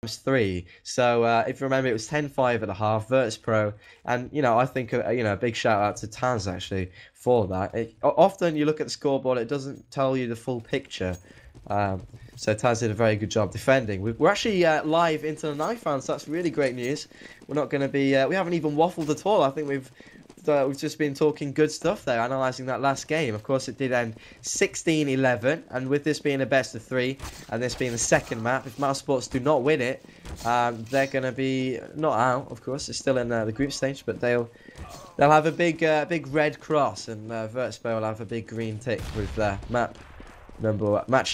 was 3. So if you remember, it was 10-5 at the half, Virtus.pro. And, I think, a big shout out to Taz, actually, for that. Often you look at the scoreboard, it doesn't tell you the full picture. So Taz did a very good job defending. We're actually live into the knife round, so that's really great news. We're not going to be... we haven't even waffled at all. I think we've just been talking good stuff there, analysing that last game. Of course, it did end 16-11, and with this being a best of 3, and this being the second map, if Mousesports do not win it, they're going to be not out, of course. It's still in the group stage, but they'll have a big red cross, and Virtus.pro will have a big green tick with match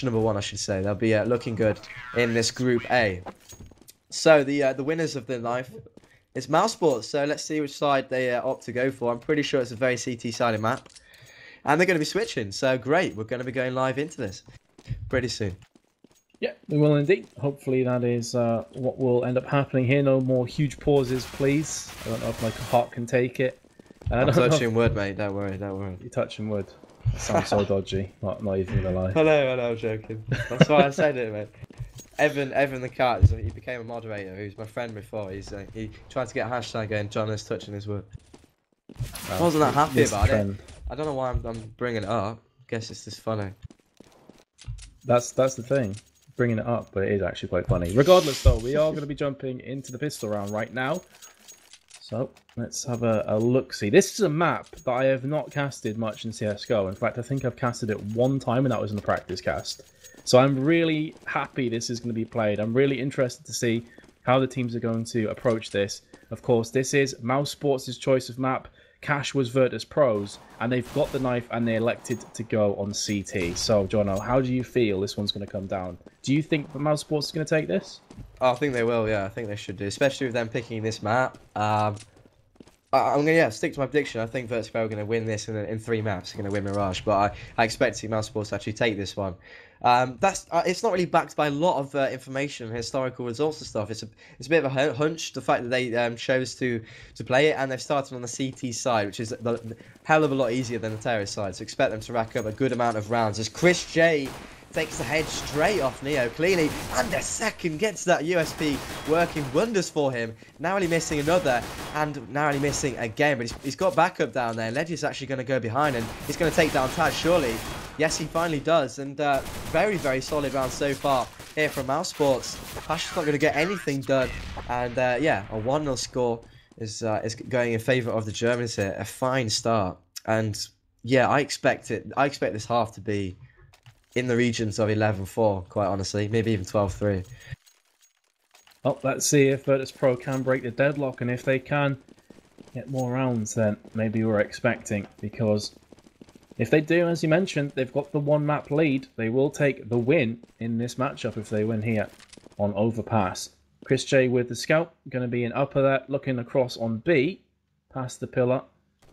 number 1, I should say. They'll be looking good in this Group A. So the winners of the knife is Mousesports. So let's see which side they opt to go for. I'm pretty sure it's a very CT-sided map, and they're going to be switching. So great, we're going to be going live into this pretty soon. Yeah, we will indeed. Hopefully that is what will end up happening here. No more huge pauses, please. I don't know if my heart can take it. I'm touching wood, mate. Don't worry. You're touching wood. That sounds so dodgy. Not even gonna lie. I know, I'm joking. That's why I said it, mate. Evan the cat, he became a moderator. He was my friend before. He tried to get a hashtag going, John is touching his wood. I wasn't that happy about it. I don't know why I'm bringing it up. Guess it's just funny. That's the thing. Bringing it up, but it is actually quite funny. Regardless, though, we are going to be jumping into the pistol round right now. So, let's have a look-see. This is a map that I have not casted much in CSGO. In fact, I think I've casted it one time, and that was in the practice cast. So I'm really happy this is going to be played. I'm really interested to see how the teams are going to approach this. Of course, this is Mousesports' choice of map. Cash was Virtus.pro's, and they've got the knife, and they elected to go on CT. So, Jono, how do you feel this one's going to come down? Do you think that Mousesports is going to take this? Oh, I think they will, yeah. I think they should do, especially with them picking this map. I'm going to stick to my prediction. I think Virtus.pro are going to win this in 3 maps. They're going to win Mirage, but I expect to see Mousesports actually take this one. It's not really backed by a lot of information, historical results and stuff. It's a bit of a hunch. The fact that they chose to play it, and they've started on the CT side, which is a hell of a lot easier than the terrorist side. So expect them to rack up a good amount of rounds. As Chris J takes the head straight off Neo cleanly, and a second gets that USP working wonders for him. Narrowly missing another, and narrowly missing again, but he's got backup down there. Ledger's actually going to go behind, and he's going to take down Taz, surely. Yes, he finally does, and very, very solid round so far here from Mousesports. Pasha's not going to get anything done, and yeah, a 1-0 score is going in favour of the Germans here. A fine start, and yeah, I expect this half to be in the regions of 11-4, quite honestly, maybe even 12-3. Well, let's see if Virtus.pro can break the deadlock, and if they can get more rounds than maybe we're expecting, because if they do, as you mentioned, they've got the 1-map lead. They will take the win in this matchup if they win here on Overpass. Chris J with the scout, going to be in upper there, looking across on B, past the pillar.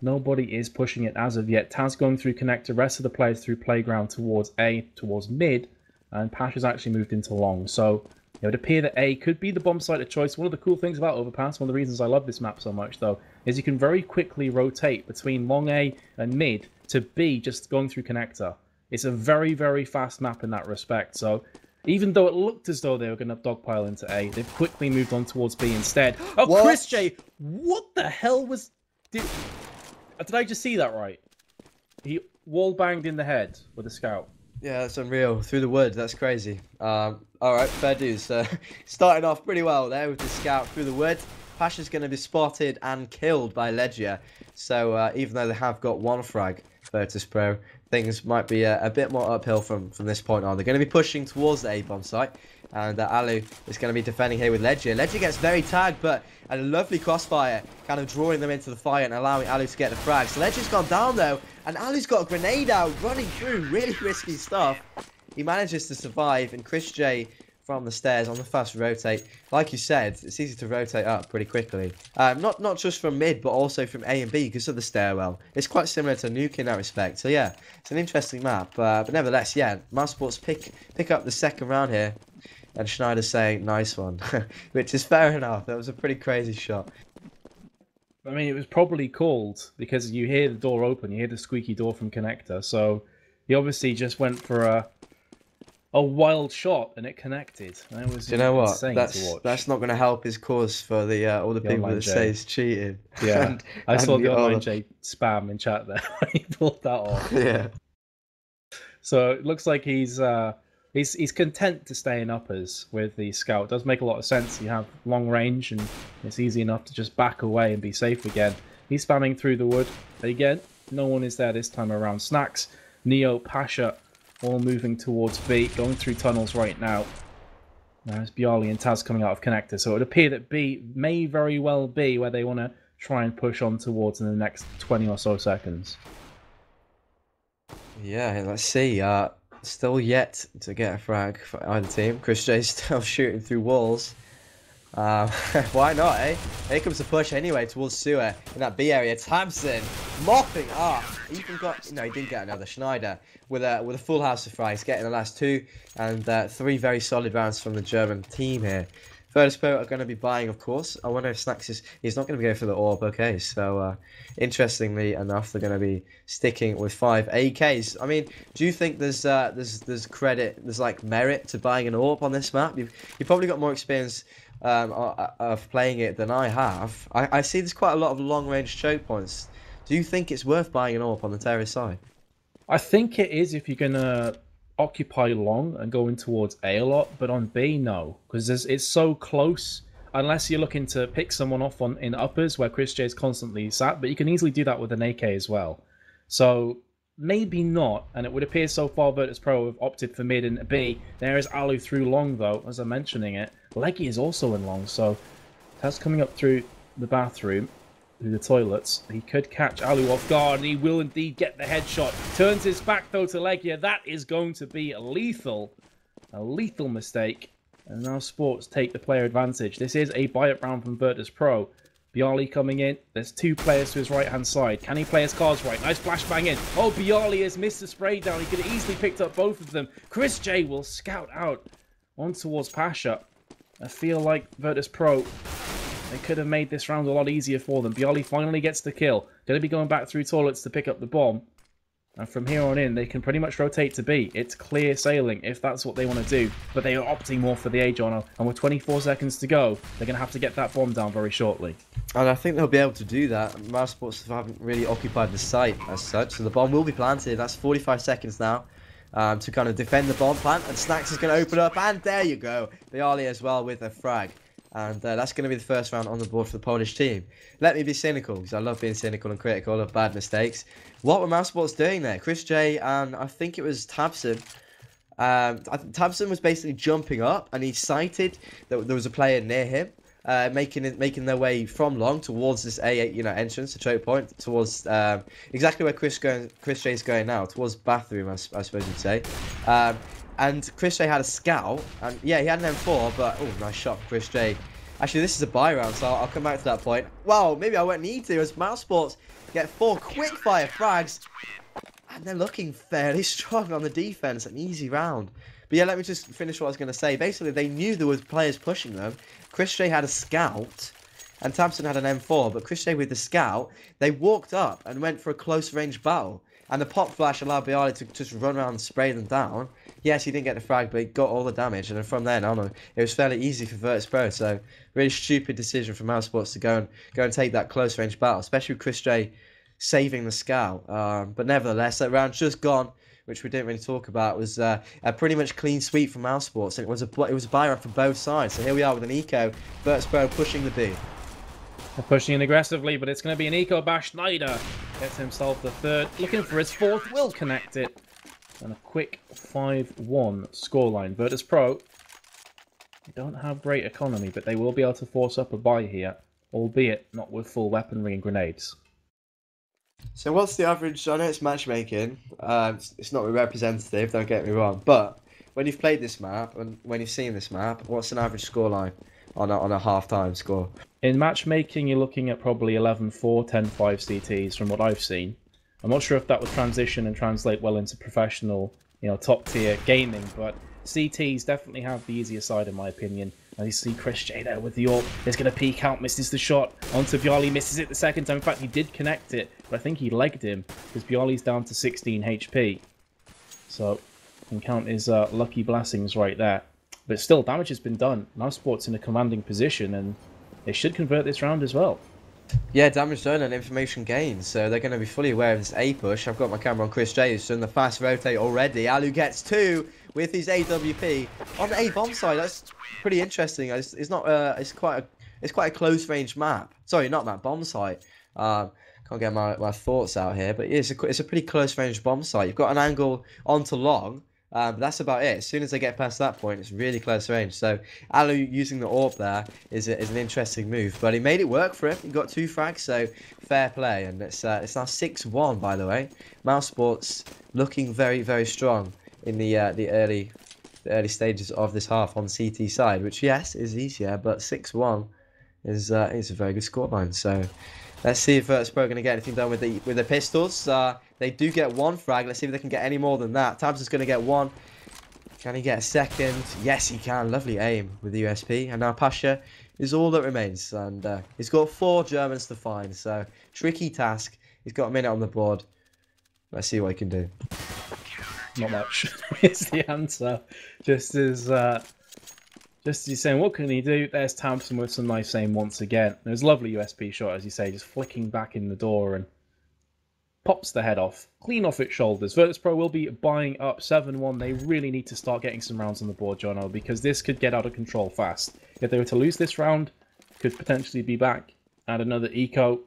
Nobody is pushing it as of yet. Taz going through connector, rest of the players through playground towards A, towards mid, and Pash has actually moved into long. So it would appear that A could be the bomb site of choice. One of the cool things about Overpass, one of the reasons I love this map so much though, is you can very quickly rotate between long A and mid to B, just going through connector. It's a very, very fast map in that respect. So even though it looked as though they were going to dogpile into A, they've quickly moved on towards B instead. Oh, what? Chris J, what the hell was... Did I just see that right? He wall banged in the head with a scout. Yeah, that's unreal. Through the wood, that's crazy. Alright, fair dues. Starting off pretty well there with the scout through the wood. Pasha's going to be spotted and killed by Ledger. So even though they have got 1 frag, Virtus.pro, things might be a bit more uphill from this point on. They're going to be pushing towards the A-bomb site. And Alu is going to be defending here with Ledger. Ledger gets very tagged, but a lovely crossfire, kind of drawing them into the fire and allowing Alu to get the frag. So Ledger's gone down though, and Alu's got a grenade out, running through, really risky stuff. He manages to survive, and Chris J from the stairs on the fast rotate. Like you said, it's easy to rotate up pretty quickly. Not just from mid, but also from A and B because of the stairwell. It's quite similar to Nuke in that respect. So yeah, it's an interesting map. But nevertheless, yeah, Mousesports pick up the second round here. And Schneider's saying, nice one. Which is fair enough. That was a pretty crazy shot. I mean, it was probably called because you hear the door open. You hear the squeaky door from connector. So he obviously just went for a wild shot and it connected. That was Do you know what? insane to watch. That's not going to help his cause for the all the people online that J. say he's cheating. Yeah, I saw the all online J spam in chat there when he pulled that off. Yeah. So it looks like he's content to stay in uppers with the scout. It does make a lot of sense. You have long range and it's easy enough to just back away and be safe again. He's spamming through the wood. But again, no one is there this time around. Snacks, Neo, Pasha, all moving towards B, going through tunnels right now. There's Bialy and Taz coming out of connector. So it would appear that B may very well be where they want to try and push on towards in the next 20 or so seconds. Yeah, let's see. Still yet to get a frag for either team. Chris J's still shooting through walls. Why not, eh? Here comes the push anyway towards Sewer in that B area. Tamsin mopping up. He even got, no, he didn't get another. Schneider with a full house of fries, getting the last 2 and 3 very solid rounds from the German team here. Virtus.pro are going to be buying, of course. I wonder if Snacks he's not going to go for the orb. Okay, so interestingly enough, they're going to be sticking with 5 AKs. I mean, do you think there's credit, there's like merit to buying an orb on this map? You've probably got more experience of playing it than I have. I see there's quite a lot of long-range choke points. Do you think it's worth buying an AWP on the terrorist side? I think it is if you're going to occupy long and go in towards A a lot, but on B, no. Because it's so close, unless you're looking to pick someone off in uppers where Chris J is constantly sat, but you can easily do that with an AK as well. So maybe not, and it would appear so far Virtus.pro have opted for mid and B. There is Alu through long though, as I'm mentioning it. Leggy is also in long, so Taz coming up through the bathroom, through the toilets. He could catch Alu off guard, and he will indeed get the headshot. Turns his back though to Legia. That is going to be a lethal mistake. And now Sports take the player advantage. This is a buy-up round from Virtus.pro. Bialy coming in. There's 2 players to his right-hand side. Can he play his cards right? Nice flashbang in. Oh, Bialy has missed the spray down. He could have easily picked up both of them. Chris J will scout out on towards Pasha. I feel like Virtus.pro, they could have made this round a lot easier for them. Bialy finally gets the kill. Going to be going back through toilets to pick up the bomb. And from here on in, they can pretty much rotate to B. It's clear sailing if that's what they want to do. But they are opting more for the A-John. And with 24 seconds to go, they're going to have to get that bomb down very shortly. And I think they'll be able to do that. Mousesports haven't really occupied the site as such. So the bomb will be planted. That's 45 seconds now to kind of defend the bomb plant. And Snacks is going to open up. And there you go. Bialy as well with a frag. And that's going to be the first round on the board for the Polish team. Let me be cynical, because I love being cynical and critical of bad mistakes. What were Mousesports doing there? Chris J and I think it was Tabson. Tabson was basically jumping up, and he sighted that there was a player near him, making their way from long towards this entrance, the choke point, towards exactly where Chris J is going now, towards bathroom, I suppose you'd say. And Chris J had a scout, and yeah, he had an M4, but oh, nice shot from Chris J. Actually, this is a buy round, so I'll come back to that point. Wow, maybe I won't need to, as Mousesports get 4 quick-fire frags, and they're looking fairly strong on the defense. An easy round. But yeah, let me just finish what I was going to say. Basically, they knew there was players pushing them. Chris J had a scout, and Thompson had an M4, but Chris J with the scout, they walked up and went for a close-range battle. And the pop flash allowed Bialy to just run around and spray them down. Yes, he didn't get the frag, but he got all the damage. And then from then on, it was fairly easy for Virtus.pro. So, really stupid decision from Mousesports to go and take that close-range battle, especially with Chris J saving the scout. But nevertheless, that round just gone, which we didn't really talk about, was a pretty much clean sweep from Mousesports. And it was a buy round for both sides. So here we are with an eco. Virtus.pro pushing the B. They're pushing in aggressively, but it's going to be an eco bash. Schneider gets himself the 3rd, looking for his 4th, will connect it. And a quick 5-1 scoreline. Virtus.pro, they don't have great economy, but they will be able to force up a buy here, albeit not with full weaponry and grenades. So what's the average? I know it's matchmaking. It's not representative, don't get me wrong. But when you've played this map, and when you've seen this map, what's an average scoreline on a half-time score? In matchmaking, you're looking at probably 11-4, 10-5 CTs from what I've seen. I'm not sure if that would transition and translate well into professional, top-tier gaming, but CTs definitely have the easier side in my opinion. And you see Chris J there with the AWP. He's going to peek out, misses the shot. Onto Bialy, misses it the second time. In fact, he did connect it, but I think he legged him because Bialy's down to 16 HP. So and count his lucky blessings right there. But still, damage has been done. Mousesports in a commanding position, and they should convert this round as well. Yeah, damage done and information gained, so they're going to be fully aware of this A push. I've got my camera on Chris J, who's done the fast rotate already. Alu gets 2 with his AWP on the A bomb side. That's pretty interesting. It's not it's quite a close range map. Sorry, not map, bomb site. Can't get my thoughts out here, but it's a pretty close range bomb site. You've got an angle onto long. But that's about it. As soon as they get past that point, it's really close range. So Alu using the AWP there is an interesting move. But he made it work for him. He got 2 frags, so fair play. And it's now 6-1, by the way. Mousesports looking very, very strong in the early stages of this half on CT side, which, yes, is easier. But 6-1 is a very good scoreline. So let's see if Virtus.pro are going to get anything done with the pistols. They do get 1 frag. Let's see if they can get any more than that. Tabs is going to get 1. Can he get a second? Yes, he can. Lovely aim with the USP. And now Pasha is all that remains. And he's got 4 Germans to find. So, tricky task. He's got a minute on the board. Let's see what he can do. Not much is the answer. Just as he's saying, what can he do? There's Thompson with some nice aim once again. There's a lovely USP shot, as you say, just flicking back in the door and pops the head off, clean off its shoulders. Virtus.pro will be buying up 7-1. They really need to start getting some rounds on the board, Jono, because this could get out of control fast. If they were to lose this round, could potentially be back at another eco.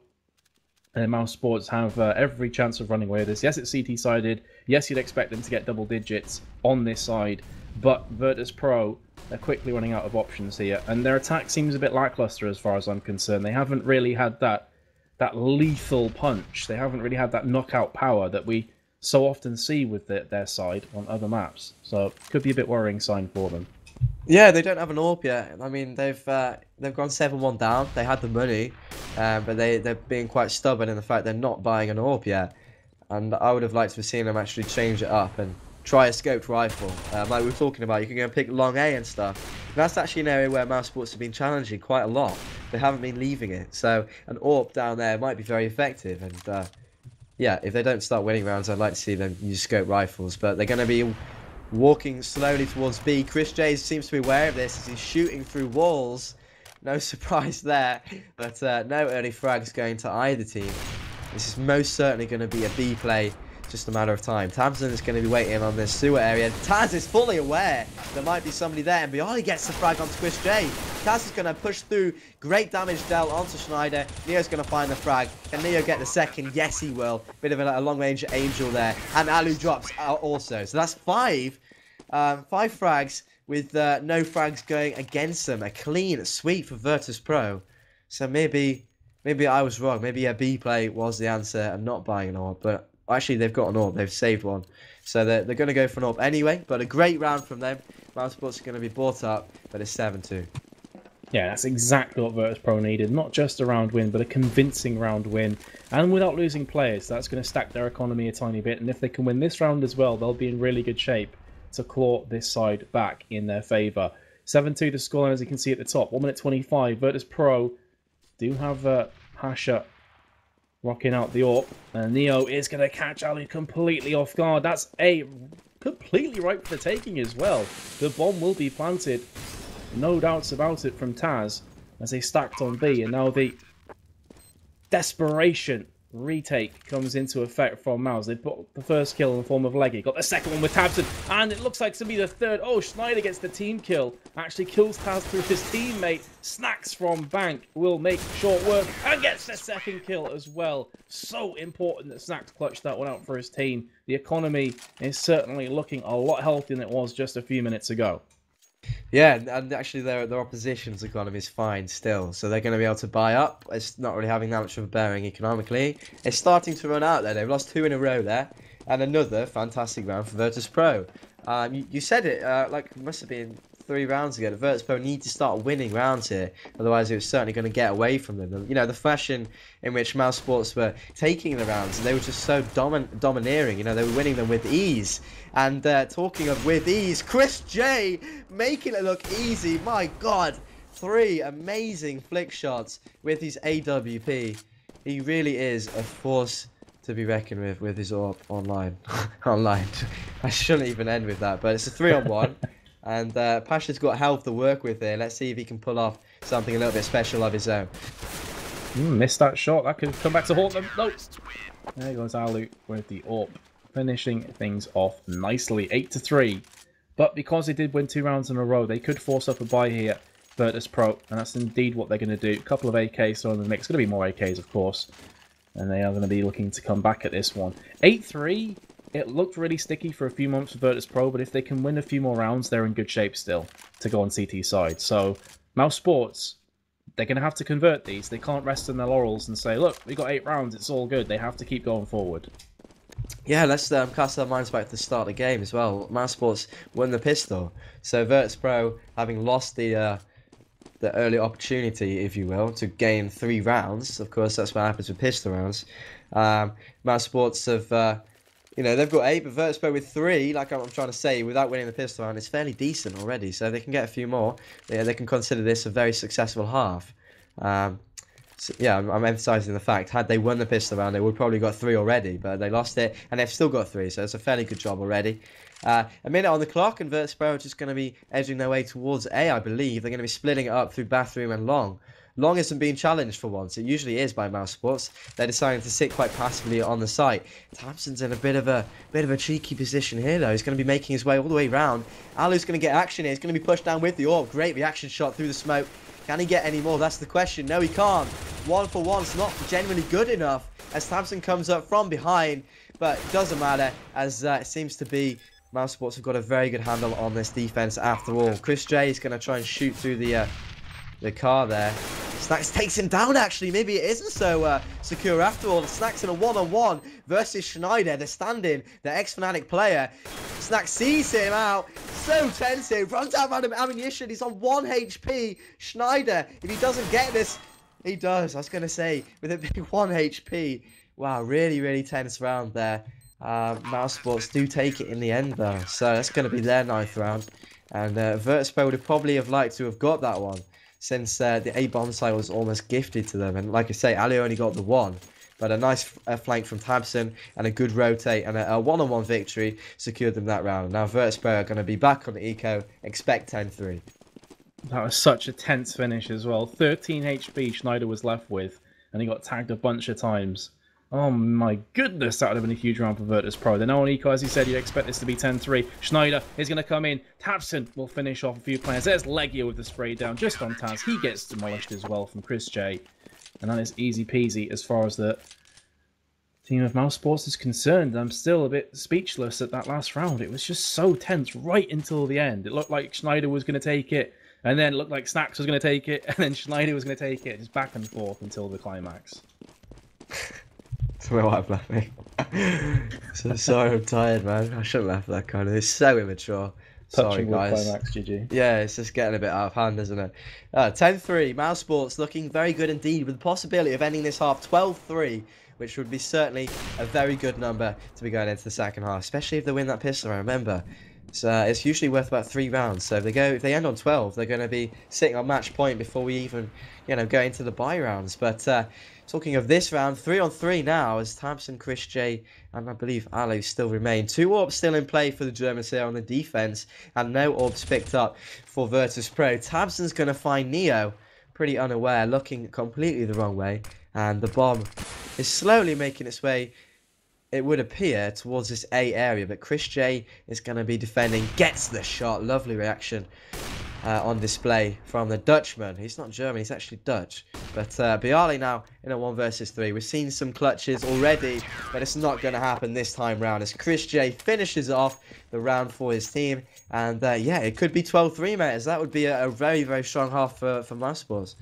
And Mousesports have every chance of running away with this. Yes, it's CT-sided. Yes, you'd expect them to get double digits on this side. But Virtus.pro, they're quickly running out of options here. And their attack seems a bit lackluster as far as I'm concerned. They haven't really had that lethal punch. They haven't really had that knockout power that we so often see with their side on other maps. So, could be a bit worrying sign for them. Yeah, they don't have an AWP yet. I mean, they've gone 7-1 down. They had the money, but they're being quite stubborn in the fact they're not buying an AWP yet. And I would have liked to have seen them actually change it up and try a scoped rifle. Like we were talking about, you can go and pick long A and stuff. And that's actually an area where Mousesports have been challenging quite a lot. They haven't been leaving it. So an AWP down there might be very effective. And yeah, if they don't start winning rounds, I'd like to see them use scoped rifles. But they're going to be walking slowly towards B. Chris J seems to be aware of this as he's shooting through walls. No surprise there. But no early frags going to either team. This is most certainly going to be a B play. Just a matter of time. Tamsin is going to be waiting on this sewer area. Taz is fully aware there might be somebody there. And Biali gets the frag onto Chris J. Taz is going to push through. Great damage dealt onto Schneider. Neo's going to find the frag. Can Neo get the second? Yes, he will. Bit of a long-range angel there. And Alu drops out also. So that's 5 frags with no frags going against them. A clean sweep for Virtus.pro. So maybe I was wrong. Maybe a B play was the answer and not buying an AWP. But actually, they've got an AWP. They've saved one. So they're going to go for an AWP anyway. But a great round from them. Mousesports are going to be bought up. But it's 7-2. Yeah, that's exactly what Virtus.pro needed. Not just a round win, but a convincing round win. And without losing players, that's going to stack their economy a tiny bit. And if they can win this round as well, they'll be in really good shape to claw this side back in their favour. 7-2 the scoreline, as you can see at the top. 1 minute 25. Virtus.pro do have Pasha rocking out the AWP, and Neo is going to catch Ali completely off guard. That's a completely ripe for the taking as well. The bomb will be planted, no doubts about it, from Taz as they stacked on B, and now the desperation retake comes into effect from Mouz. They put the first kill in the form of Leggy, got the second one with Tabson, and it looks like to be the third. Oh, Schneider gets the team kill, actually kills Taz through his teammate. Snacks from Bank will make short work and gets the second kill as well. So important that Snacks clutched that one out for his team. The economy is certainly looking a lot healthier than it was just a few minutes ago. Yeah, and actually their opposition's economy is fine still, so they're going to be able to buy up. It's not really having that much of a bearing economically. It's starting to run out there. They've lost 2 in a row there, and another fantastic round for Virtus.pro. You said it, like it must have been 3 rounds ago. The Virtus.pro need to start winning rounds here, otherwise it was certainly going to get away from them. You know, the fashion in which Mousesports were taking the rounds, they were just so domineering. You know, they were winning them with ease. And talking of with ease, Chris J making it look easy. My God, 3 amazing flick shots with his AWP. He really is a force to be reckoned with his AWP online. Online. I shouldn't even end with that, but it's a 3-on-1. And Pasha's got health to work with here. Let's see if he can pull off something a little bit special of his own. Missed that shot. That could come back to haunt them. Nope. There goes Alu with the AWP. Finishing things off nicely. 8-3. But because they did win 2 rounds in a row, they could force up a bye here. Virtus.pro. And that's indeed what they're going to do. A couple of AKs thrown in the mix. Going to be more AKs, of course. And they are going to be looking to come back at this one. 8-3. It looked really sticky for a few months for Virtus.pro, but if they can win a few more rounds, they're in good shape still to go on CT side. So, Mousesports, they're going to have to convert these. They can't rest on their laurels and say, look, we got 8 rounds, it's all good. They have to keep going forward. Yeah, let's cast our minds back to the start of the game as well. Mousesports won the pistol. So, Virtus.pro, having lost the early opportunity, if you will, to gain 3 rounds. Of course, that's what happens with pistol rounds. Mousesports have, they've got 8, but Virtus.pro with 3, like I'm trying to say, without winning the pistol round, is fairly decent already. So they can get a few more. They can consider this a very successful half. So, yeah, I'm emphasising the fact, had they won the pistol round, they would probably got 3 already, but they lost it, and they've still got 3, so it's a fairly good job already. A minute on the clock, and Virtus.pro are just going to be edging their way towards A, I believe. They're going to be splitting it up through bathroom and long. Long isn't being challenged for once. It usually is by Mousesports. They're deciding to sit quite passively on the site. Thompson's in a bit of a cheeky position here, though. He's going to be making his way all the way round. Alu's going to get action here. He's going to be pushed down with the AWP. Great reaction shot through the smoke. Can he get any more? That's the question. No, he can't. 1 for 1's not genuinely good enough as Thompson comes up from behind. But it doesn't matter, as it seems to be Mousesports have got a very good handle on this defense after all. Chris J is going to try and shoot through the car there. Snacks takes him down, actually. Maybe it isn't so secure after all. Snacks in a 1-on-1 versus Schneider. They're standing. The ex-Fnatic player. Snacks sees him out. So tensive. Runs out of ammunition. He's on 1 HP. Schneider, if he doesn't get this, he does. I was going to say, with a big 1 HP. Wow, really, really tense round there. Mousesports do take it in the end, though. So that's going to be their 9th round. And Virtus.pro would have probably have liked to have got that one, since the A bomb site was almost gifted to them. And like I say, Ali only got the 1. But a nice flank from Thompson and a good rotate and a 1-on-1 victory secured them that round. Now Virtus.pro are going to be back on the eco. Expect 10-3. That was such a tense finish as well. 13 HP Schneider was left with, and he got tagged a bunch of times. Oh my goodness, that would have been a huge round for Virtus.pro. They're now on eco, as you said, you'd expect this to be 10-3. Schneider is going to come in. Thompson will finish off a few players. There's Legia with the spray down just on Taz. He gets demolished as well from Chris J. And that is easy peasy as far as the team of Mousesports is concerned. I'm still a bit speechless at that last round. It was just so tense right until the end. It looked like Schneider was going to take it, and then it looked like Snacks was going to take it, and then Schneider was going to take it. Just back and forth until the climax. That's my wife laughing. So sorry, I'm tired, man. I shouldn't laugh at that kind of. It's so immature. Sorry, guys. Climax, GG. Yeah, it's just getting a bit out of hand, isn't it? 10-3. Mousesports looking very good indeed, with the possibility of ending this half 12-3, which would be certainly a very good number to be going into the second half, especially if they win that pistol round. Remember, it's usually worth about 3 rounds. So if they end on 12, they're going to be sitting on match point before we even, go into the bye rounds. But talking of this round, 3-on-3 now, as Thompson, Chris J, and I believe Alu still remain. 2 orbs still in play for the Germans here on the defense, and no orbs picked up for Virtus.pro. Thompson's going to find Neo pretty unaware, looking completely the wrong way, and the bomb is slowly making its way, it would appear, towards this A area, but Chris J is going to be defending, gets the shot. Lovely reaction on display from the Dutchman. He's not German, he's actually Dutch. But Bialy now in a 1 versus 3. We've seen some clutches already, but it's not going to happen this time round as Chris J finishes off the round for his team. And yeah, it could be 12-3, mate, as that would be a very, very strong half for Mousesports.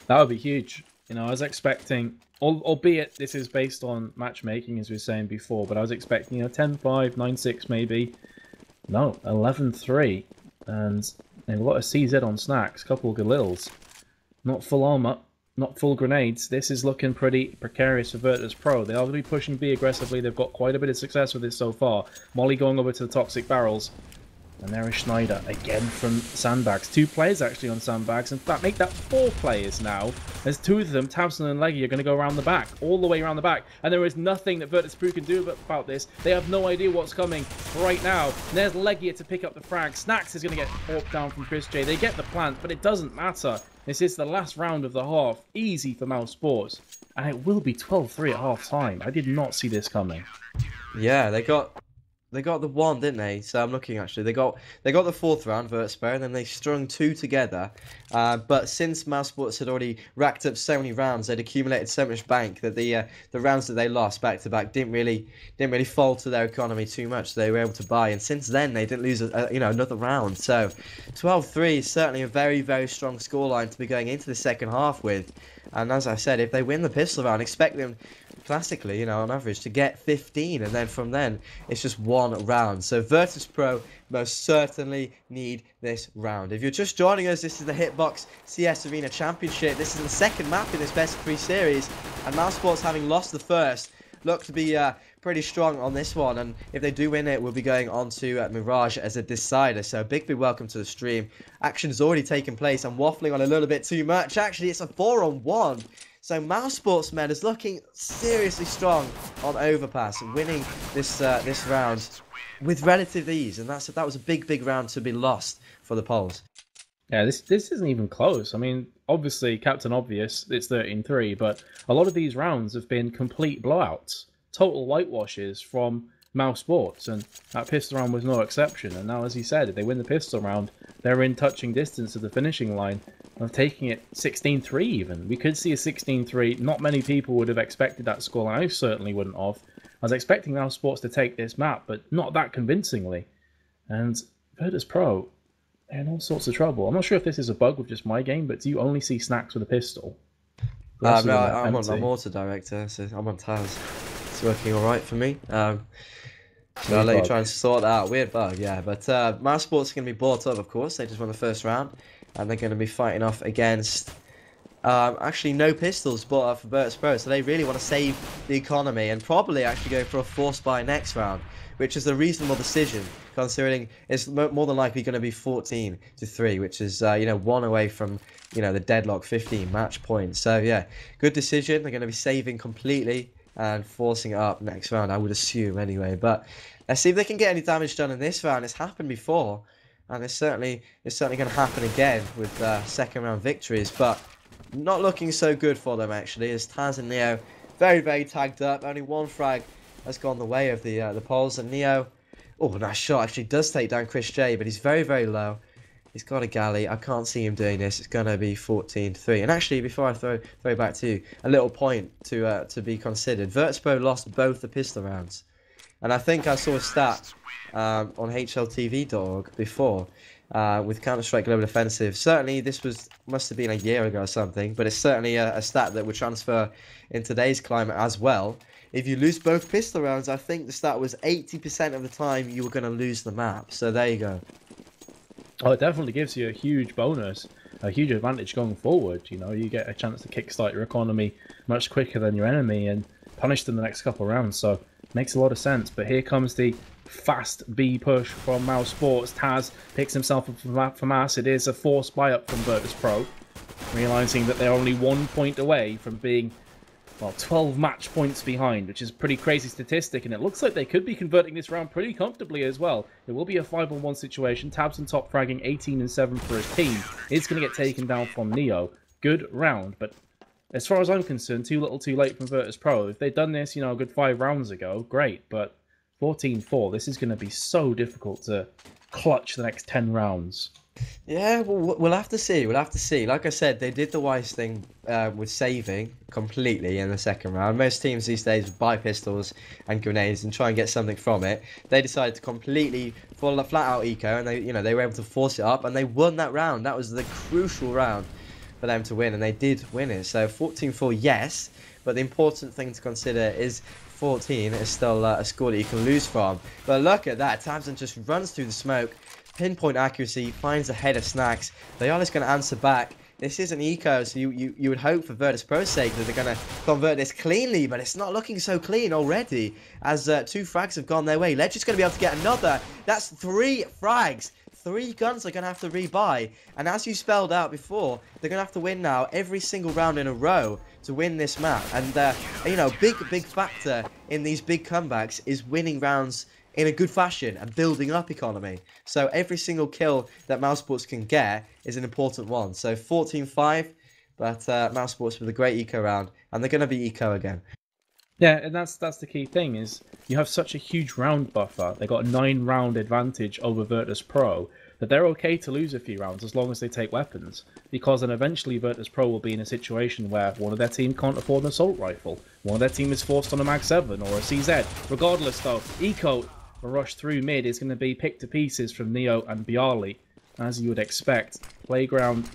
That would be huge. I was expecting, albeit this is based on matchmaking, as we were saying before, but I was expecting, 10-5, 9-6 maybe. No, 11-3. And they've got a CZ on Snacks, couple of Galils. Not full armor, not full grenades. This is looking pretty precarious for Virtus.pro. They are going to be pushing B aggressively. They've got quite a bit of success with this so far. Molly going over to the toxic barrels. And there is Schneider again from sandbags. 2 players actually on sandbags. In fact, make that 4 players now. There's 2 of them, Tabson and Leggy, are going to go around the back, all the way around the back. And there is nothing that Virtus.pro can do about this. They have no idea what's coming right now. And there's Leggy to pick up the frag. Snacks is going to get walked down from Chris J. They get the plant, but it doesn't matter. This is the last round of the half. Easy for Mousesports. And it will be 12-3 at half time. I did not see this coming. Yeah, they got the one, didn't they? So I'm looking actually. They got the 4th round, Virtus.pro, and then they strung 2 together. But since Mousesports had already racked up so many rounds, they'd accumulated so much bank that the rounds that they lost back to back didn't really fall to their economy too much. So they were able to buy, and since then they didn't lose another round. So 12-3 is certainly a very, very strong scoreline to be going into the second half with. And as I said, if they win the pistol round, expect them classically, on average, to get 15, and then from then it's just 1 round. So Virtus.pro most certainly need this round. If you're just joining us, this is the Hitbox CS Arena Championship. This is the second map in this best of 3 series, and Mousesports, having lost the first, look to be pretty strong on this one, and if they do win it, we'll be going on to Mirage as a decider. So big welcome to the stream. Action's already taken place. I'm waffling on a little bit too much. Actually, it's a 4-on-1. So Mousesports, men, is looking seriously strong on Overpass, winning this round with relative ease, and that was a big round to be lost for the Poles. Yeah, this isn't even close. I mean, obviously, Captain Obvious, it's 13-3, but a lot of these rounds have been complete blowouts, total whitewashes from Mousesports, and that pistol round was no exception. And now, as he said, if they win the pistol round, they're in touching distance of the finishing line of taking it 16-3 even. We could see a 16-3. Not many people would have expected that score, and I certainly wouldn't have. I was expecting Mousesports to take this map, but not that convincingly. And Virtus.pro, they're in all sorts of trouble. I'm not sure if this is a bug with just my game, but do you only see Snacks with a pistol? No, I'm on Auto Director, so I'm on Taz. It's working alright for me. So I'll let you try and sort that out. Weird bug, yeah. But Mousesports are going to be bought up, of course. They just won the first round. And they're going to be fighting off against... actually, no pistols bought up for Virtus.pro. So they really want to save the economy. And probably actually go for a force buy next round. Which is a reasonable decision, considering it's more than likely going to be 14-3. Which is, 1 away from, the deadlock 15 match points. So, yeah, good decision. They're going to be saving completely and forcing it up next round, I would assume, anyway. But let's see if they can get any damage done in this round. It's happened before. And it's certainly going to happen again with second round victories, but not looking so good for them actually. As Taz and Neo very tagged up. Only 1 frag has gone the way of the Poles, and Neo, nice shot, actually does take down Chris J, but he's very low. He's got a galley. I can't see him doing this. It's going to be 14-3. And actually, before I throw back to you, a little point to be considered. Virtus.pro lost both the pistol rounds. And I think I saw a stat on HLTV.org before with Counter-Strike Global Offensive. Certainly, this must have been a year ago or something, but it's certainly a stat that would transfer in today's climate as well. If you lose both pistol rounds, I think the stat was 80% of the time you were going to lose the map. So there you go. Oh, it definitely gives you a huge bonus, a huge advantage going forward. You get a chance to kickstart your economy much quicker than your enemy and punish them the next couple of rounds. So makes a lot of sense. But here comes the fast B push from Mousesports. Taz picks himself up from Mass. It is a forced buy up from Virtus.pro, realizing that they're only 1 point away from being 12 match points behind, which is a pretty crazy statistic, and it looks like they could be converting this round pretty comfortably as well. It will be a 5-on-1 situation. Tabson top fragging 18-7 for his team. It's going to get taken down from Neo. Good round, but as far as I'm concerned, too little too late from Virtus.pro. If they'd done this, a good 5 rounds ago, great, but 14-4, this is going to be so difficult to clutch the next 10 rounds. Yeah, well, we'll have to see. Like I said, they did the wise thing with saving completely in the second round. Most teams these days buy pistols and grenades and try and get something from it. They decided to completely flat out eco, and they were able to force it up, and they won that round. That was the crucial round for them to win, and they did win it. So 14-4, yes, but the important thing to consider is 14 is still a score that you can lose from. But look at that, Tabson just runs through the smoke. Pinpoint accuracy, finds the head of Snacks. They are just going to answer back this is an eco, so you would hope for Virtus.pro's sake that they're going to convert this cleanly, but it's not looking so clean already, as 2 frags have gone their way. Legion's going to be able to get another. That's 3 frags. 3 guns they're going to have to rebuy, and as you spelled out before, they're going to have to win now every single round in a row to win this map. And you know, big factor in these big comebacks is winning rounds in a good fashion and building up economy. So every single kill that Mousesports can get is an important one. So 14-5, but Mousesports with a great eco round, and they're going to be eco again. Yeah, and that's the key thing, is you have such a huge round buffer. They got a 9-round advantage over Virtus.pro, that they're okay to lose a few rounds as long as they take weapons, because then eventually Virtus.pro will be in a situation where one of their team can't afford an assault rifle, one of their team is forced on a Mag 7 or a CZ. Regardless though, eco rush through mid is going to be picked to pieces from Neo and Bialy, as you would expect. Playground and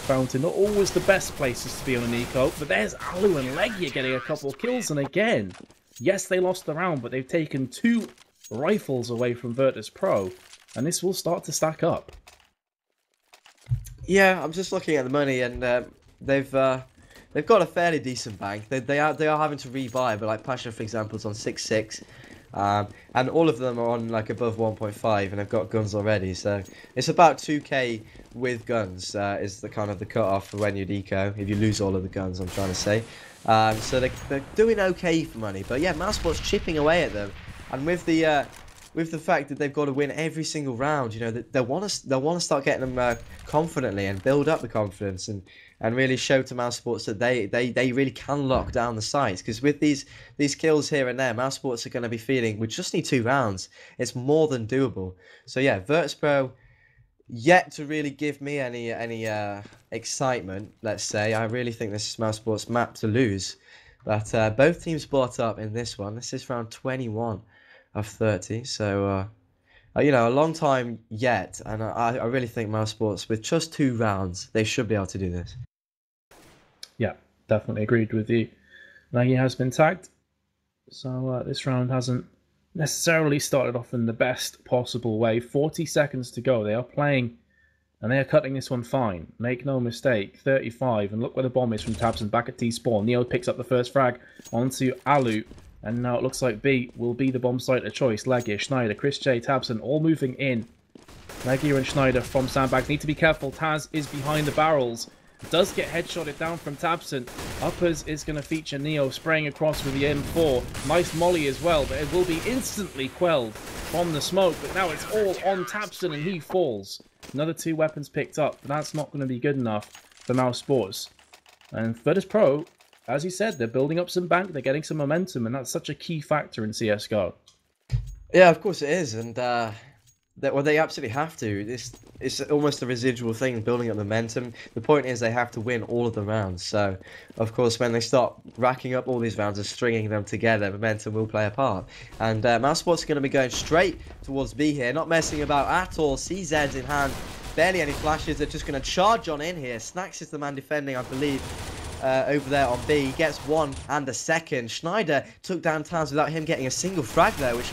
Fountain, not always the best places to be on an eco, but there's Alu and Legia getting a couple of kills, and again, yes, they lost the round, but they've taken 2 rifles away from Virtus.pro, and this will start to stack up. Yeah, I'm just looking at the money, and they've got a fairly decent bank. They are having to rebuy, but like Pasha, for example, is on 6-6. And all of them are on like above 1.5 and have got guns already, so it's about 2k with guns is the kind of the cutoff for when you'd eco, if you lose all of the guns, I'm trying to say. So they're doing okay for money, but yeah, Mousesports chipping away at them, and with the fact that they've got to win every single round, you know, they'll want to start getting them confidently and build up the confidence and really show to Mousesports that they really can lock down the sites, because with these kills here and there, Mousesports are going to be feeling we just need 2 rounds. It's more than doable. So yeah, Virtus.pro yet to really give me any excitement. Let's say I really think this is Mousesports' map to lose, but both teams bought up in this one. This is round 21 of 30, so you know, a long time yet, and I really think Mousesports, with just 2 rounds, they should be able to do this. Yeah, definitely agreed with you. Nagy has been tagged, so this round hasn't necessarily started off in the best possible way. 40 seconds to go. They are playing, and they are cutting this one fine. Make no mistake, 35, and look where the bomb is from Tabson, back at T-spawn. Neo picks up the first frag onto Alu, and now it looks like B will be the bomb site of choice. Legia, Schneider, Chris J, Tabson all moving in. Legia and Schneider from sandbags need to be careful. Taz is behind the barrels. Does get headshotted down from Tabson. Uppers is going to feature Neo spraying across with the M4. Nice molly as well, but it will be instantly quelled from the smoke. But now it's all on Tabson and he falls. Another 2 weapons picked up, but that's not going to be good enough for Mousesports. And Virtus.pro, as you said, they're building up some bank, they're getting some momentum, and that's such a key factor in CSGO. Yeah, of course it is, and well, they absolutely have to. It's almost a residual thing, building up momentum. The point is they have to win all of the rounds. So, of course, when they start racking up all these rounds and stringing them together, momentum will play a part. And Mousesports are going to be going straight towards B here, not messing about at all. CZ's in hand, barely any flashes. They're just going to charge on in here. Snacks is the man defending, I believe. Over there on B, he gets 1 and a second. Schneider took down Taz without him getting a single frag there, which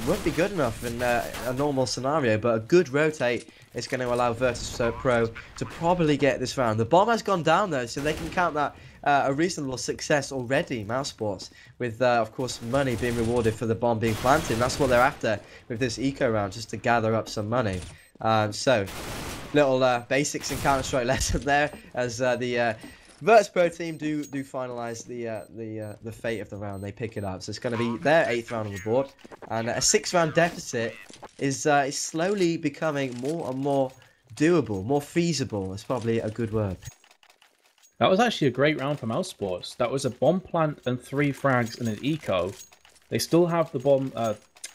won't be good enough in a normal scenario, but a good rotate is going to allow Virtus.pro to probably get this round. The bomb has gone down though, so they can count that a reasonable success already, Mousesports, with of course money being rewarded for the bomb being planted. And that's what they're after with this eco round, just to gather up some money. So little basics in Counter-Strike lesson there, as the Virtus.pro team do finalise the fate of the round. They pick it up, so it's going to be their 8th round on the board, and a 6-round deficit is slowly becoming more and more doable, more feasible. It's probably a good word. That was actually a great round for Mousesports. That was a bomb plant and 3 frags and an eco. They still have the bomb,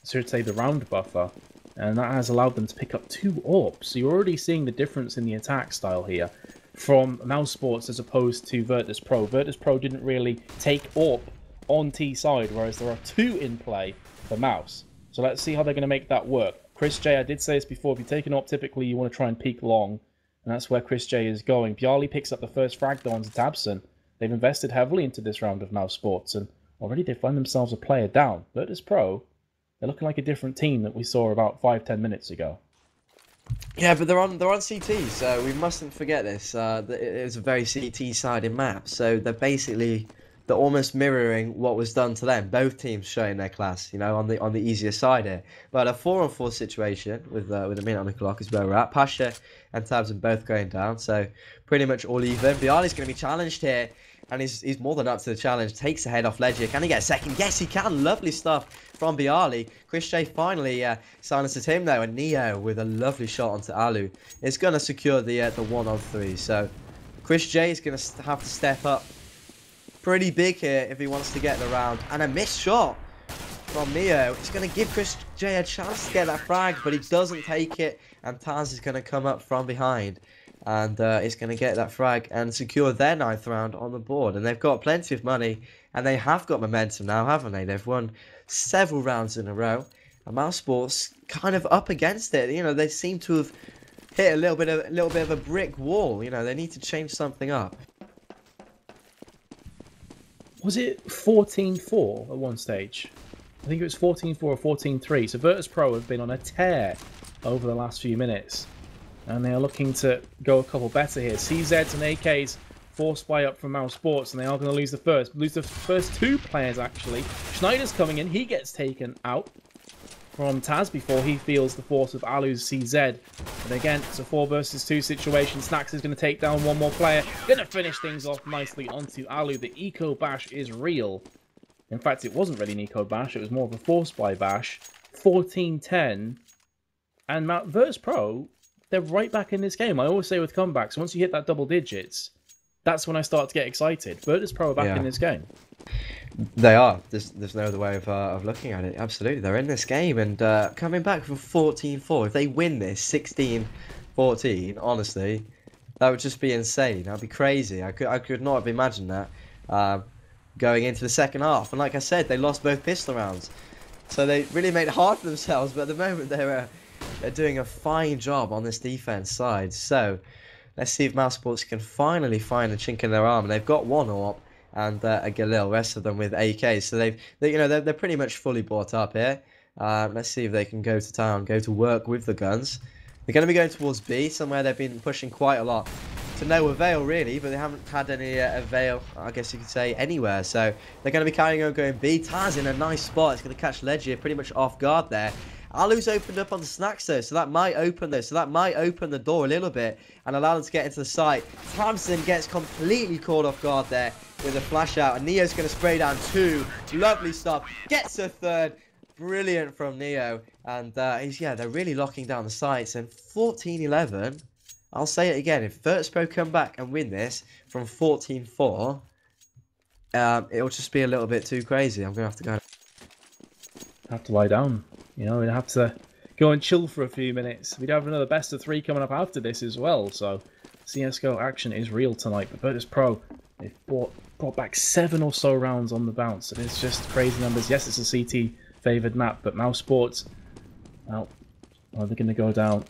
should say the round buffer, and that has allowed them to pick up 2 AWPs. So you're already seeing the difference in the attack style here from Mousesports as opposed to Virtus.pro. Virtus.pro didn't really take AWP on T side, whereas there are 2 in play for Mouse. So let's see how they're going to make that work. Chris J, I did say this before, if you take an AWP, typically you want to try and peek long, and that's where Chris J is going. Bialy picks up the first frag though onto Tabson. They've invested heavily into this round of Mousesports, and already they find themselves a player down. Virtus.pro, they're looking like a different team that we saw about 5-10 minutes ago. Yeah, but they're on CT, so we mustn't forget this. It was a very CT-sided map, so they're almost mirroring what was done to them. Both teams showing their class, you know, on the easier side here. But a 4-on-4 situation with a minute on the clock is where we're at. Pasha and Tabs are both going down, so pretty much all even. Biali's going to be challenged here, and he's more than up to the challenge. Takes the head off Ledger. Can he get a second? Yes, he can. Lovely stuff from Biali. Chris J finally silences him though, and Neo with a lovely shot onto Alu is going to secure the 1-on-3. So Chris J is going to have to step up pretty big here if he wants to get the round. And a missed shot from Neo. It's going to give Chris J a chance to get that frag, but he doesn't take it. And Taz is going to come up from behind. And it's going to get that frag and secure their 9th round on the board. And they've got plenty of money. And they have got momentum now, haven't they? They've won several rounds in a row. And Mousesports kind of up against it. You know, they seem to have hit a little bit of a brick wall. You know, they need to change something up. Was it 14-4 at one stage? I think it was 14-4 or 14-3. So Virtus.pro have been on a tear over the last few minutes. And they are looking to go a couple better here. CZs and AKs forced by up from Mousesports, and they are going to lose the first 2 players actually. Schneider's coming in, he gets taken out from Taz before he feels the force of Alu's CZ. And again, it's a 4 versus 2 situation. Snacks is going to take down one more player. Going to finish things off nicely onto Alu. The eco bash is real. In fact, it wasn't really an eco bash, it was more of a forced by bash. 14-10. And Virtus.pro, they're right back in this game. I always say with comebacks, once you hit that double digits, that's when I start to get excited. Virtus.pro are back in this game. They are. There's no other way of looking at it. Absolutely, they're in this game and coming back from 14-4. If they win this 16-14, honestly, that would just be insane. That'd be crazy. I could not have imagined that going into the second half. And like I said, they lost both pistol rounds, so they really made it hard for themselves. But at the moment, they're doing a fine job on this defense side. So let's see if Mousesports can finally find a chink in their armor. They've got one AWP and a Galil, rest of them with AK. So they're pretty much fully bought up here. Let's see if they can go to town, go to work with the guns. They're going to be going towards B, somewhere they've been pushing quite a lot. To no avail really, but they haven't had any avail, I guess you could say, anywhere. So they're going to be carrying on going B. Taz in a nice spot. It's going to catch Ledger pretty much off guard there. Alu's opened up on the snacks though, so that might open the door a little bit and allow them to get into the site. Thompson gets completely caught off guard there with a flash out, and Neo's going to spray down 2. Lovely stuff. Gets a 3rd. Brilliant from Neo. And they're really locking down the sites. And 14-11, I'll say it again, if Virtus.pro come back and win this from 14-4, it'll just be a little bit too crazy. I'm going to Have to lie down. You know, we'd have to go and chill for a few minutes. We'd have another best of 3 coming up after this as well. So CSGO action is real tonight. But Virtus.pro, they've brought back 7 or so rounds on the bounce. And it's just crazy numbers. Yes, it's a CT favoured map, but Mousesports, well, are they going to go down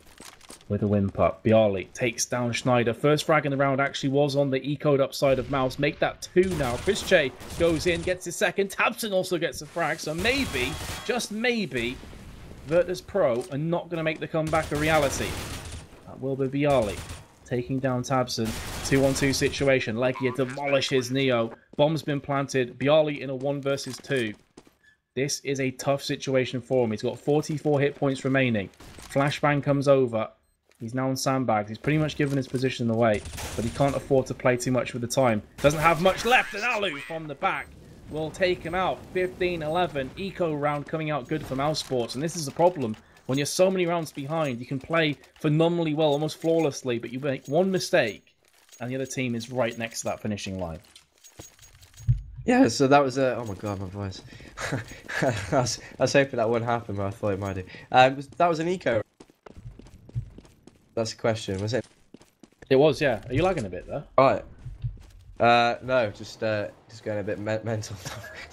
with a win putt? Biali takes down Schneider. First frag in the round actually was on the E-code upside of Mouse. Make that 2 now. Chris J goes in, gets his second. Tabson also gets a frag. So maybe, just maybe, Virtus.pro are not going to make the comeback a reality. That will be Biali taking down Tabson. 2-on-2 situation. Legia demolishes Neo. Bomb's been planted. Biali in a 1 versus 2. This is a tough situation for him. He's got 44 hit points remaining. Flashbang comes over. He's now on sandbags. He's pretty much given his position away, but he can't afford to play too much with the time. Doesn't have much left, and Alu from the back will take him out. 15-11. Eco round coming out good for Mousesports, and this is the problem. When you're so many rounds behind, you can play phenomenally well, almost flawlessly, but you make one mistake, and the other team is right next to that finishing line. Yeah, so that was a... Oh my god, my voice. I was hoping that wouldn't happen, but I thought it might do. That was an eco. That's the question, was it? It was, yeah. Are you lagging a bit there? Right. No, just going a bit mental.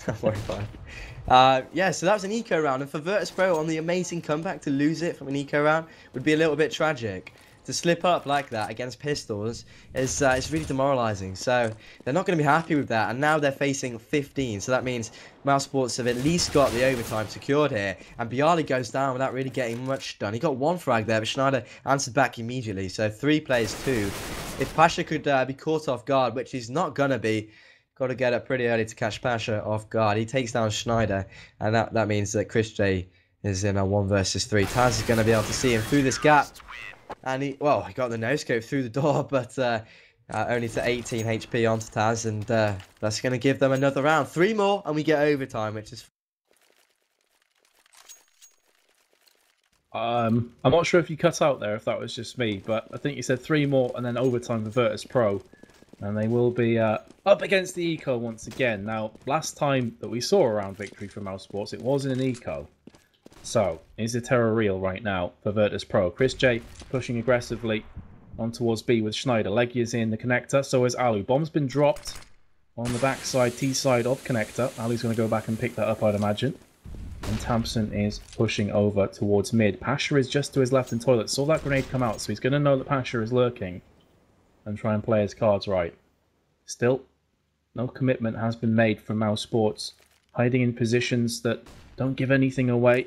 Don't worry about it. Yeah, so that was an eco round, and for Virtus.pro on the amazing comeback to lose it from an eco round would be a little bit tragic. to slip up like that against pistols is it's really demoralising. So they're not going to be happy with that. And now they're facing 15. So that means Mousesports have at least got the overtime secured here. And Bialy goes down without really getting much done. He got one frag there, but Schneider answered back immediately. So 3 plays 2. If Pasha could be caught off guard, which he's not going to be, got to get up pretty early to catch Pasha off guard. He takes down Schneider, and that means that Chris J is in a 1 versus 3. Taz is going to be able to see him through this gap, and he got the no-scope through the door, but only to 18 HP onto Taz, and that's going to give them another round. 3 more, and we get overtime, which is... I'm not sure if you cut out there, if that was just me, but I think you said 3 more and then overtime for Virtus.pro. And they will be up against the Eco once again. Now, last time that we saw a round victory for Mousesports, it was in an Eco. So, is the terror real right now for Virtus.pro? Chris J pushing aggressively on towards B with Schneider. Leggy is in the connector, so is Alu. Bomb's been dropped on the backside, T side of connector. Alu's going to go back and pick that up, I'd imagine. And Thompson is pushing over towards mid. Pasha is just to his left in toilet. Saw that grenade come out, so he's going to know that Pasha is lurking and try and play his cards right. Still, no commitment has been made from Mousesports. Hiding in positions that don't give anything away.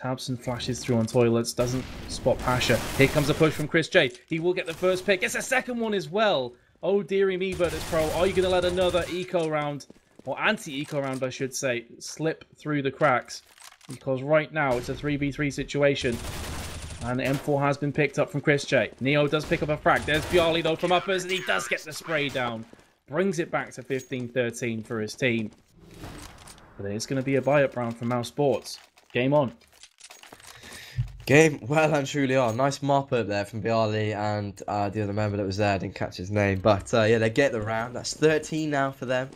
Tabson flashes through on toilets, doesn't spot Pasha. Here comes a push from Chris J. He will get the first pick. Gets a second one as well. Oh dearie me, Virtus.pro. Are you going to let another eco round, or anti-eco round I should say, slip through the cracks? Because right now it's a 3v3 situation. And the M4 has been picked up from Chris J. Neo does pick up a frag. There's Bialy though from uppers, and he does get the spray down. Brings it back to 15-13 for his team. But it's going to be a buy-up round for Mousesports. Game on. Game well and truly on. Nice mop up there from Bialy and the other member that was there. I didn't catch his name. But yeah, they get the round. That's 13 now for them.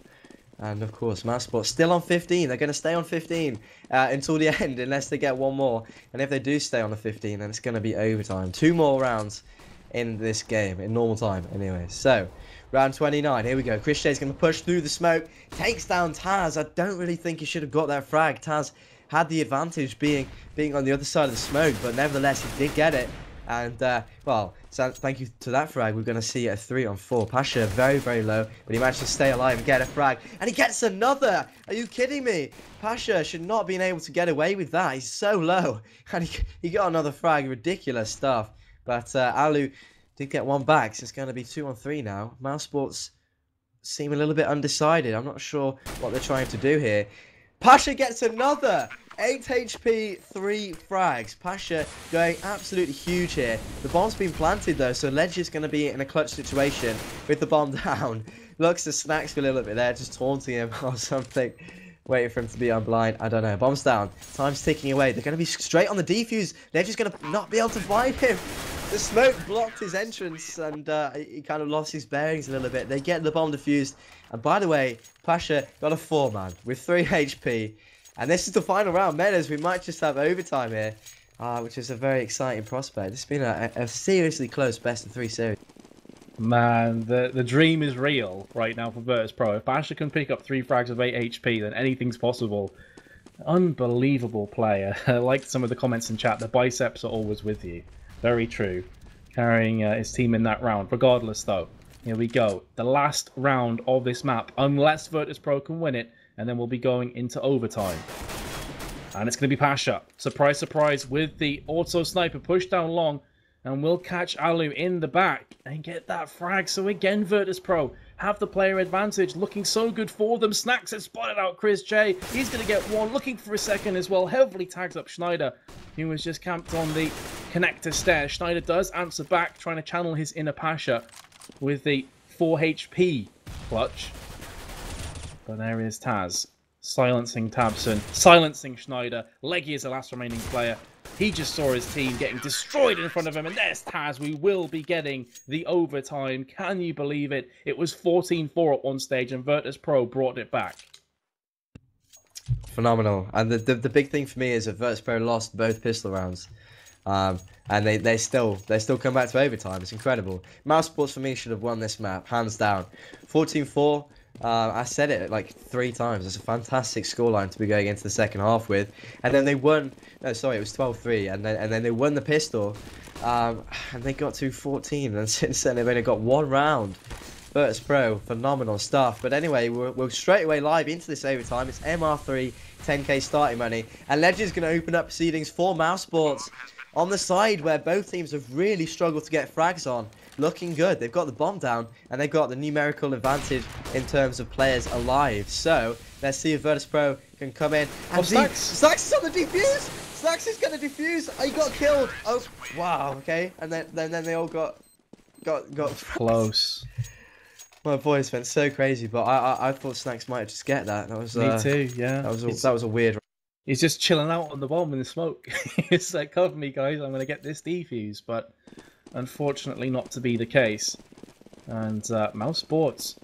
And of course, Mousesports still on 15. They're going to stay on 15 until the end, unless they get one more. And if they do stay on the 15, then it's going to be overtime. 2 more rounds in this game, in normal time anyway. So, round 29, here we go. Chris J's going to push through the smoke, takes down Taz. I don't really think he should have got that frag. Taz had the advantage being on the other side of the smoke, but nevertheless, he did get it. And, well, so thank you to that frag. We're going to see a 3-on-4. Pasha very, very low, but he managed to stay alive and get a frag. And he gets another! Are you kidding me? Pasha should not have been able to get away with that. He's so low. And he got another frag. Ridiculous stuff. But Alu did get one back, so it's going to be 2-on-3 now. Mousesports seem a little bit undecided. I'm not sure what they're trying to do here. Pasha gets another! 8 HP, 3 frags. Pasha going absolutely huge here. The bomb's been planted though, so Ledge is going to be in a clutch situation with the bomb down. Looks to Snacks for a little bit there, just taunting him or something. Waiting for him to be unblind. I don't know. Bomb's down. Time's ticking away. They're going to be straight on the defuse. They're just going to not be able to find him. The smoke blocked his entrance and he kind of lost his bearings a little bit. They get the bomb defused. And by the way, Pasha got a 4-man with 3 HP. And this is the final round. Menace, we might just have overtime here, which is a very exciting prospect. It's been a seriously close best-of-3 series. Man, the dream is real right now for Virtus.pro. If Pasha can pick up 3 frags of 8 HP, then anything's possible. Unbelievable player. I like some of the comments in chat. The biceps are always with you. Very true. Carrying his team in that round. Regardless, though, here we go. The last round of this map, unless Virtus.pro can win it, and then we'll be going into overtime. And it's going to be Pasha. Surprise, surprise, with the auto sniper push down long. And we'll catch Alu in the back and get that frag. So again, Virtus.pro have the player advantage. Looking so good for them. Snacks has spotted out Chris J. He's going to get one. Looking for a second as well. Heavily tags up Schneider, who was just camped on the connector stairs. Schneider does answer back, trying to channel his inner Pasha with the 4 HP clutch. But there is Taz, silencing Tabson, silencing Schneider. Leggy is the last remaining player. He just saw his team getting destroyed in front of him, and there's Taz. We will be getting the overtime. Can you believe it? It was 14-4 at one stage, and Virtus.pro brought it back. Phenomenal. And the big thing for me is that Virtus.pro lost both pistol rounds. And they still come back to overtime. It's incredible. Mousesports for me should have won this map, hands down. 14-4. I said it like 3 times. It's a fantastic scoreline to be going into the second half with. And then they won. No, sorry, it was 12-3. And then they won the pistol. And they got to 14. And since then, they've only got 1 round. Virtus.pro, phenomenal stuff. But anyway, we're straight away live into this overtime. It's MR3, 10k starting money. And Legend's going to open up proceedings for Mousesports on the side where both teams have really struggled to get frags on. Looking good. They've got the bomb down and they've got the numerical advantage in terms of players alive. So let's see if Virtus.pro can come in. And Snacks is on the defuse. Snacks is going to defuse. Oh, he got killed. Oh, wow. Okay. And then they all got close. My voice went so crazy, but I thought Snacks might just get that. That was me too. Yeah. That was a weird. He's just chilling out on the bomb in the smoke. It's like, cover me, guys. I'm going to get this defuse, but unfortunately, not to be the case. And Mousesports,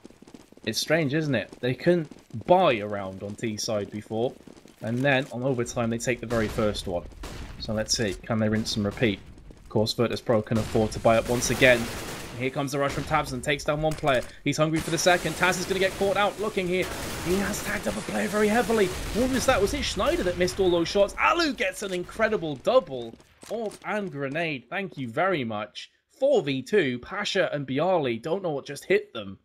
it's strange, isn't it? They couldn't buy a round on T side before, and then on overtime they take the very first one. So let's see, can they rinse and repeat? Of course, Virtus.pro can afford to buy up once again. Here comes the rush from Tabson, takes down 1 player. He's hungry for the second. Taz is going to get caught out. Looking here, he has tagged up a player very heavily. What was that? Was it Schneider that missed all those shots? Alu gets an incredible double. Orb and grenade. Thank you very much. 4v2. Pasha and Bialy don't know what just hit them.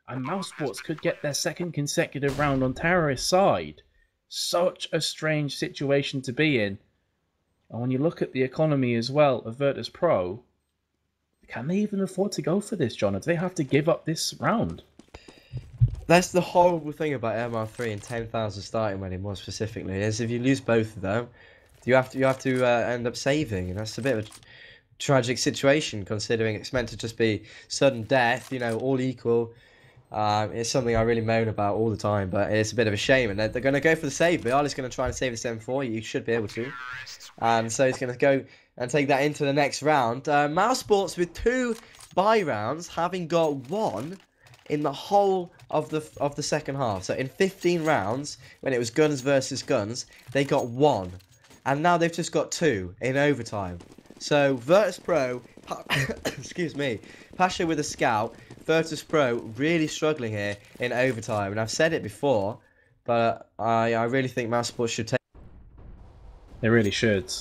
And Mousesports could get their second consecutive round on terrorist side. Such a strange situation to be in. And when you look at the economy as well of Virtus.pro, can they even afford to go for this, John? Or do they have to give up this round? That's the horrible thing about MR3 and 10,000 starting money more specifically, is if you lose both of them, you have to end up saving, and that's a bit of a tragic situation considering it's meant to just be sudden death, you know, all equal. It's something I really moan about all the time, but it's a bit of a shame, and they're going to go for the save. Bialy's going to try and save this M4. You should be able to, and so he's going to go and take that into the next round. Mousesports with 2 buy rounds, having got 1 in the whole of the second half. So in 15 rounds, when it was guns versus guns, they got 1, and now they've just got 2 in overtime. So Virtus.pro, excuse me, Pasha with a scout. Virtus.pro really struggling here in overtime, and I've said it before, but I really think Mousesports should take. They really should.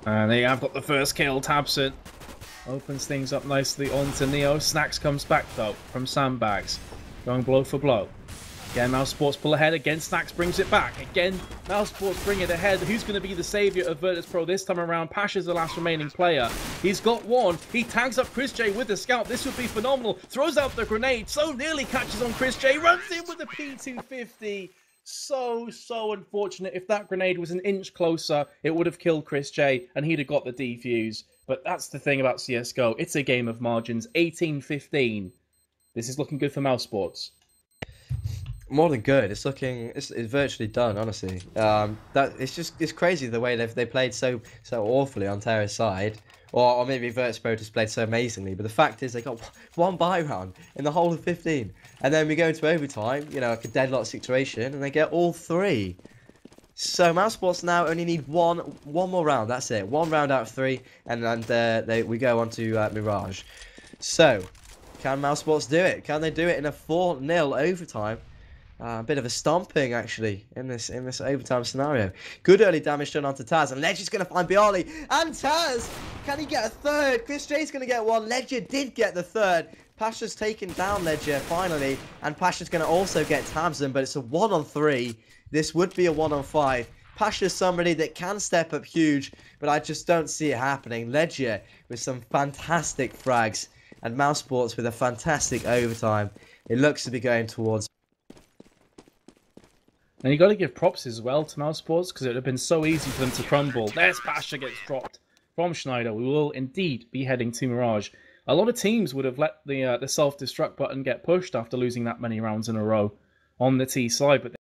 And they have got the first kill. Tabson opens things up nicely onto Neo. Snacks comes back though from sandbags, going blow for blow. Again, Mousesports pull ahead. Again, Snacks brings it back. Again, Mousesports bring it ahead. Who's going to be the saviour of Virtus.pro this time around? Pasha's the last remaining player. He's got 1. He tags up Chris J with the scout. This would be phenomenal. Throws out the grenade. So nearly catches on Chris J. Runs in with the P250. So unfortunate. If that grenade was an inch closer, it would have killed Chris J and he'd have got the defuse. But that's the thing about CSGO. It's a game of margins. 18-15. This is looking good for Mousesports. More than good. It's virtually done, honestly. It's crazy the way they played so awfully on Terra's side, or maybe Virtus.pro just played so amazingly. But the fact is, they got 1 buy round in the whole of 15, and then we go into overtime, you know, like a deadlock situation, and they get all 3. So Mousesports now only need one more round. That's it. 1 round out of 3, and we go on to Mirage. So can Mousesports do it? Can they do it in a 4-0 overtime? A bit of a stomping, actually, in this overtime scenario. Good early damage done onto Taz, and Ledger's going to find Bialy. And Taz, can he get a 3rd? Chris J's going to get 1. Ledger did get the 3rd. Pasha's taken down Ledger, finally, and Pasha's going to also get Tabson, but it's a 1-on-3. This would be a 1-on-5. Pasha's somebody that can step up huge, but I just don't see it happening. Ledger with some fantastic frags, and Mousesports with a fantastic overtime. It looks to be going towards. And you got to give props as well to Mousesports, because it would have been so easy for them to crumble. There's Pasha gets dropped from Schneider. We will indeed be heading to Mirage. A lot of teams would have let the self-destruct button get pushed after losing that many rounds in a row on the T side, but